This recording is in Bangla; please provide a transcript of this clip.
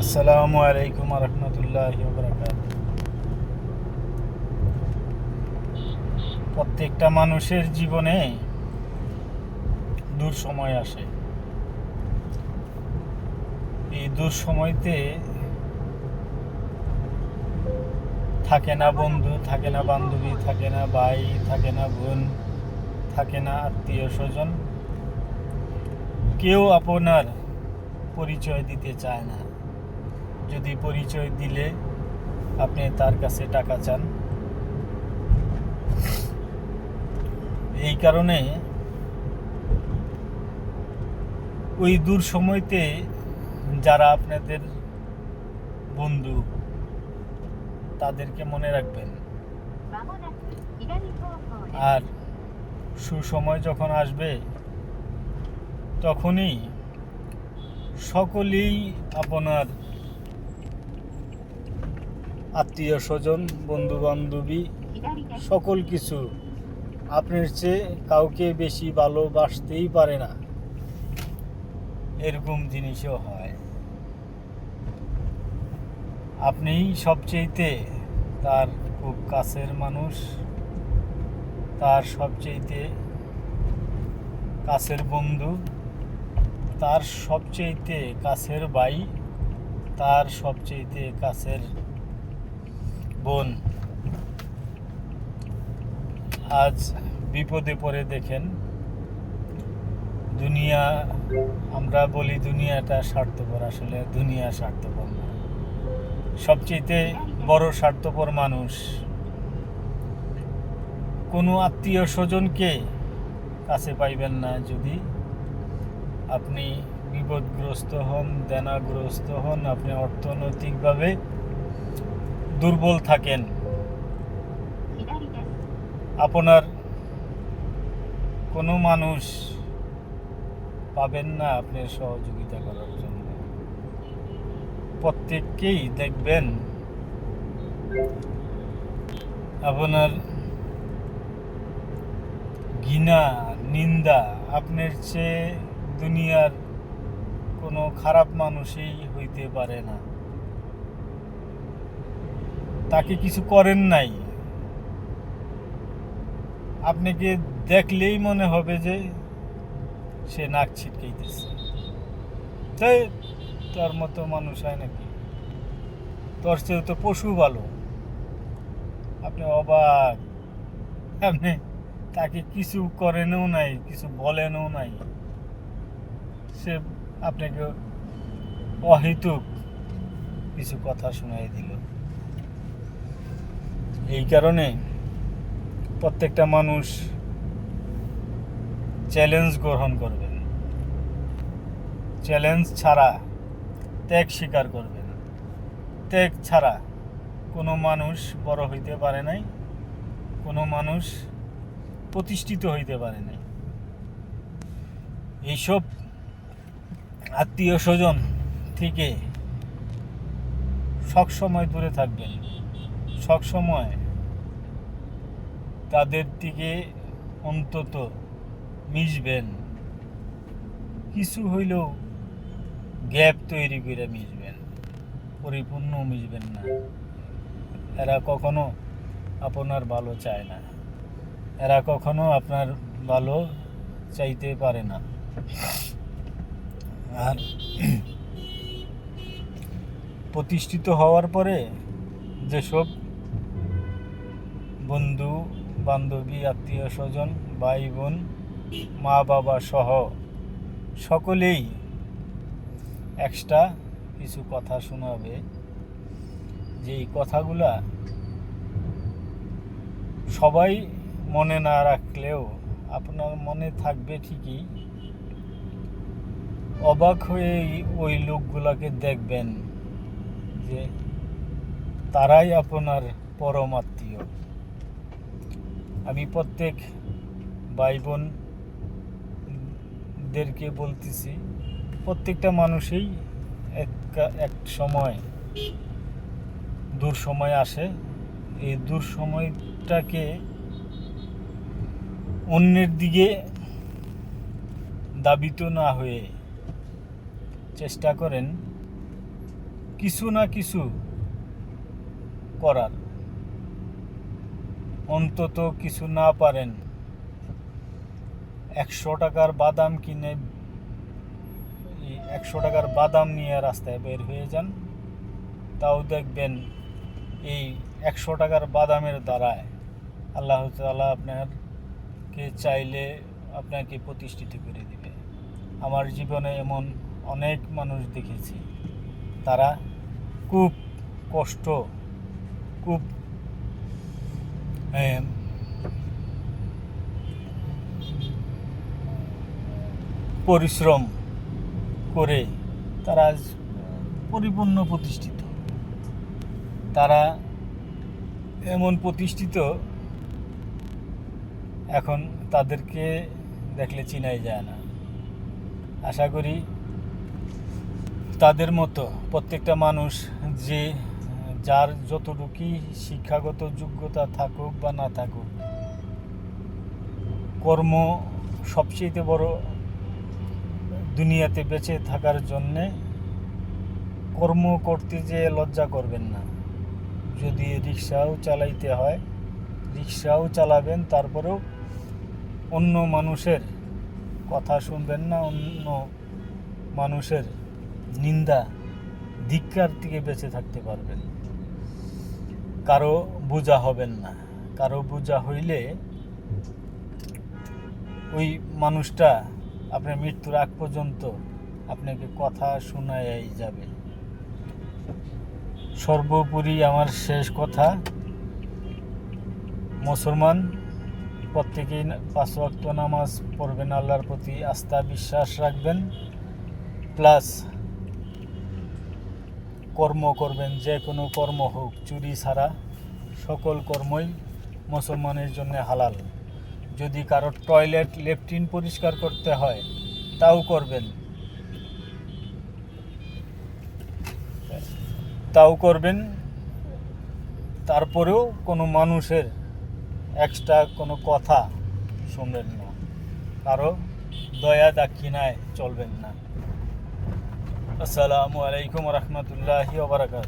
আসসালামু আলাইকুম রহমতুল্লাহি ওয়া বারাকাতুহু। প্রত্যেকটা মানুষের জীবনে দুঃসময় আসে। এই দুঃসময়তে থাকে না বন্ধু, থাকে না বান্ধবী, থাকে না ভাই, থাকে না বোন, থাকে না আত্মীয় স্বজন। কেউ আপনার পরিচয় দিতে চায় না। যদি পরিচয় দিলে আপনি তার কাছে টাকা চান। এই কারণে ওই দূর সময়তে যারা আপনাদের বন্ধু, তাদেরকে মনে রাখবেন। আর সুসময় যখন আসবে তখনই সকলেই আপনার আত্মীয় স্বজন, বন্ধু বান্ধবী, সকল কিছু আপনার চেয়ে কাউকে বেশি ভালোবাসতেই পারে না। এরকম জিনিসও হয়। আপনিই সবচেয়েতে তার খুব কাছের মানুষ, তার সবচেয়েতে কাছের বন্ধু, তার সবচেয়েতে কাছের ভাই, তার সবচেয়েতে কাছের বোন। আজ বিপদে পড়ে দেখেন, দুনিয়া, আমরা বলি দুনিয়াটা স্বার্থপর, আসলে দুনিয়া স্বার্থপর না। সবচেয়েতে বড় স্বার্থপর মানুষ কোনো আত্মীয় স্বজনকে কাছে পাইবেন না যদি আপনি বিপদগ্রস্ত হন, দেনাগ্রস্ত হন, আপনি অর্থনৈতিকভাবে দুর্বল থাকেন। আপনার কোনো মানুষ পাবেন না আপনার সহযোগিতা করার জন্য। প্রত্যেককেই দেখবেন আপনার ঘৃণা, নিন্দা, আপনার চেয়ে দুনিয়ার কোনো খারাপ মানুষই হইতে পারে না। তাকে কিছু করেন নাই, আপনাকে দেখলেই মনে হবে যে সে নাক ছিটকাইতেছে। তাই তোর মতো মানুষ হয় নাকি? তোর চেয়ে তো পশু ভালো। আপনি অবাক, আপনি তাকে কিছু করেনও নাই, কিছু বলেনও নাই, সে আপনাকে অহেতুক কিছু কথা শোনাই দিল। এই কারণে প্রত্যেকটা মানুষ চ্যালেঞ্জ গ্রহণ করবেন। চ্যালেঞ্জ ছাড়া ত্যাগ স্বীকার করবেন। ত্যাগ ছাড়া কোনো মানুষ বড় হইতে পারে নাই, কোনো মানুষ প্রতিষ্ঠিত হইতে পারে নাই। এইসব আত্মীয় স্বজন থেকে সবসময় দূরে থাকবেন। সবসময় তাদের দিকে অন্তত মিশবেন। কিছু হইলেও গ্যাপ তৈরি করে মিশবেন, পরিপূর্ণ মিশবেন না। এরা কখনো আপনার ভালো চায় না, এরা কখনো আপনার ভালো চাইতে পারে না। আর প্রতিষ্ঠিত হওয়ার পরে যেসব বন্ধু বান্ধবী, আত্মীয় স্বজন, ভাই বোন, মা বাবা সহ সকলেই এক্সট্রা কিছু কথা শোনাবে, যে এই কথাগুলা সবাই মনে না রাখলেও আপনার মনে থাকবে ঠিকই। অবাক হয়ে ওই লোকগুলাকে দেখবেন যে তারাই আপনার পরম আত্মীয়। আমি প্রত্যেক ভাই বোনদেরকে বলতেছি, প্রত্যেকটা মানুষই এক সময় দূর সময় আসে। এই দূর সময়টাকে অন্যের দিকে দাবিত না হয়ে চেষ্টা করেন কিছু না কিছু করার, অন্তত কিছু না পারেন 100 টাকার বাদাম কিনে 100 টাকার বাদাম নিয়ে রাস্তায় বের হয়ে যান, তাও দেখবেন এই 100 টাকার বাদামের দ্বারায় আল্লাহ তাআলা আপনাকে চাইলে আপনাকে প্রতিষ্ঠিত করে দিবে। আমার জীবনে এমন অনেক মানুষ দেখেছি, তারা খুব কষ্ট, খুব পরিশ্রম করে তারা আজ পরিপূর্ণ প্রতিষ্ঠিত। তারা এমন প্রতিষ্ঠিত, এখন তাদেরকে দেখলে চিনাই যায় না। আশা করি তাদের মতো প্রত্যেকটা মানুষ, যে যার যতটুকুই শিক্ষাগত যোগ্যতা থাকুক বা না থাকুক, কর্ম সবচেয়ে বড়। দুনিয়াতে বেঁচে থাকার জন্যে কর্ম করতে যে লজ্জা করবেন না। যদি রিক্সাও চালাইতে হয়, রিক্সাও চালাবেন, তারপরেও অন্য মানুষের কথা শুনবেন না, অন্য মানুষের নিন্দা ধিক্কার থেকে বেঁচে থাকতে পারবেন। কারো বোঝা হবেন না। কারো বোঝা হইলে ওই মানুষটা আপনার মৃত্যুর আগ পর্যন্ত আপনাকে কথা শোনাই যাবে। সর্বোপরি আমার শেষ কথা, মুসলমান প্রত্যেকেই 5 ওয়াক্ত নামাজ পড়বেন, আল্লাহর প্রতি আস্থা বিশ্বাস রাখবেন, প্লাস কর্ম করবেন। যে কোনো কর্ম হোক, চুরি ছাড়া সকল কর্মই মুসলমানের জন্য হালাল। যদি কারোর টয়লেট ল্যাট্রিন পরিষ্কার করতে হয়, তাও করবেন। তারপরেও কোনো মানুষের এক্সট্রা কোনো কথা শুনবেন না, কারো দয়া দাক্ষিণায় চলবেন না। আসসালামু আলাইকুম রহমতুল্লাহি ওয়া বারাকাতুহু।